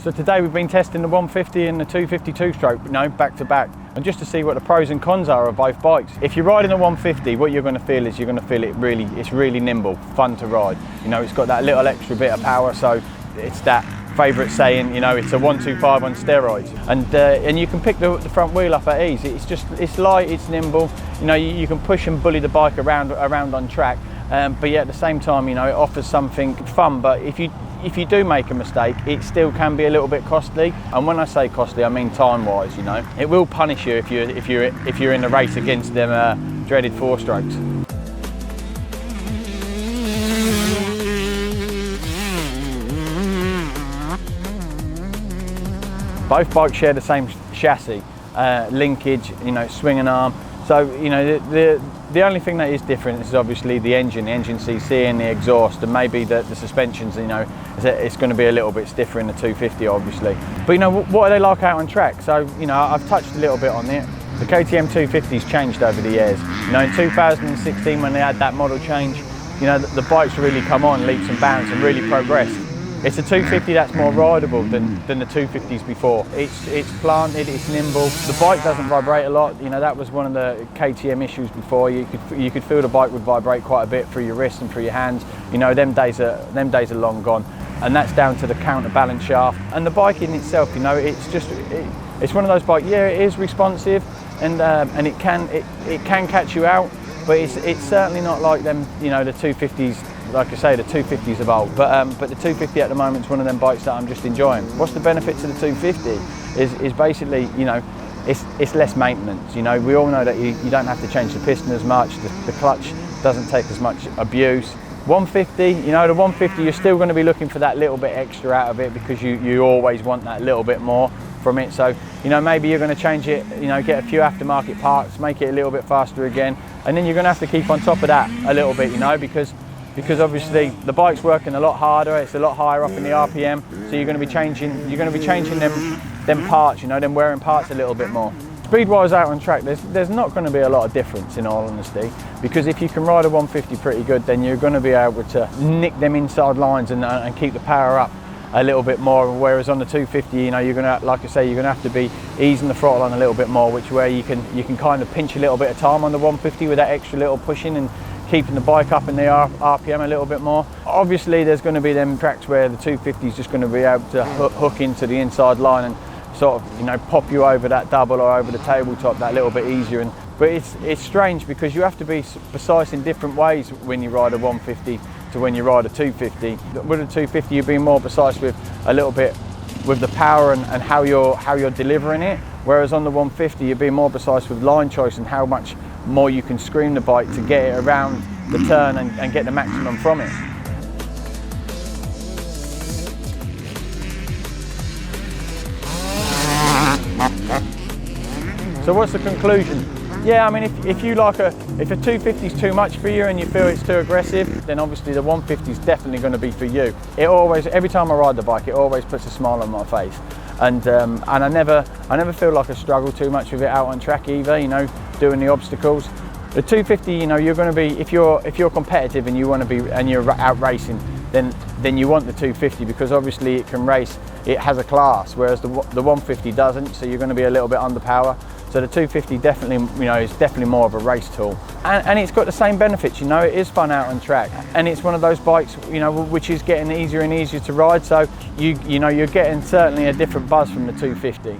So today we've been testing the 150 and the 250 two-stroke, back to back, and just to see what the pros and cons are of both bikes. If you're riding the 150, what you're going to feel is it's really nimble, fun to ride. It's got that little extra bit of power, so it's that favourite saying, it's a 125 on steroids. And you can pick the front wheel up at ease. It's light, it's nimble. You can push and bully the bike around on track, but yet at the same time, it offers something fun. But if you do make a mistake, it still can be a little bit costly. And when I say costly, I mean time-wise. It will punish you if you're in the race against them dreaded four-strokes. Both bikes share the same chassis, linkage, swing and arm. So the only thing that is different is obviously the engine CC and the exhaust, and maybe the suspensions. It's going to be a little bit stiffer in the 250, obviously. But what are they like out on track? So I've touched a little bit on it. The KTM 250's changed over the years. In 2016 when they had that model change, the bikes really come on leaps and bounds and really progressed. It's a 250 that's more rideable than the 250s before. It's planted, it's nimble. The bike doesn't vibrate a lot. That was one of the KTM issues before. You could feel the bike would vibrate quite a bit through your wrists and through your hands. Them days are long gone, and that's down to the counterbalance shaft and the bike in itself. It's one of those bikes. Yeah, it is responsive, and it can catch you out, but it's certainly not like them. The 250s. Like I say, the 250s of old, but the 250 at the moment is one of them bikes that I'm just enjoying. What's the benefit to the 250? Is basically, it's less maintenance. We all know that you don't have to change the piston as much. The clutch doesn't take as much abuse. 150, the 150, you're still going to be looking for that little bit extra out of it because you always want that little bit more from it. So, maybe you're going to change it, get a few aftermarket parts, make it a little bit faster again, and then you're going to have to keep on top of that a little bit, because obviously the bike's working a lot harder, it's a lot higher up in the RPM, so you're going to be changing them parts, them wearing parts a little bit more. Speed-wise out on track, there's not going to be a lot of difference in all honesty, because if you can ride a 150 pretty good, then you're going to be able to nick them inside lines and keep the power up a little bit more, whereas on the 250, you're going to, like I say, you're going to have to be easing the throttle on a little bit more, which where you can kind of pinch a little bit of time on the 150 with that extra little pushing and keeping the bike up in the RPM a little bit more. Obviously there's going to be them tracks where the 250 is just going to be able to hook into the inside line and sort of pop you over that double or over the tabletop that little bit easier. But it's strange because you have to be precise in different ways when you ride a 150 to when you ride a 250. With a 250 you're being more precise with a little bit with the power and how you're delivering it, whereas on the 150 you're being more precise with line choice and how much more you can scream the bike to get it around the turn and get the maximum from it. So what's the conclusion? Yeah, I mean, if a 250 is too much for you and you feel it's too aggressive, then obviously the 150 is definitely going to be for you. Every time I ride the bike, it always puts a smile on my face, and I never feel like I struggle too much with it out on track either. Doing the obstacles. The 250, you're going to be if you're competitive and you're out racing, then you want the 250 because obviously it can race. It has a class, whereas the 150 doesn't. So you're going to be a little bit under power. So the 250 definitely, is definitely more of a race tool, and it's got the same benefits. It is fun out on track, and it's one of those bikes, which is getting easier and easier to ride. So you're getting certainly a different buzz from the 250.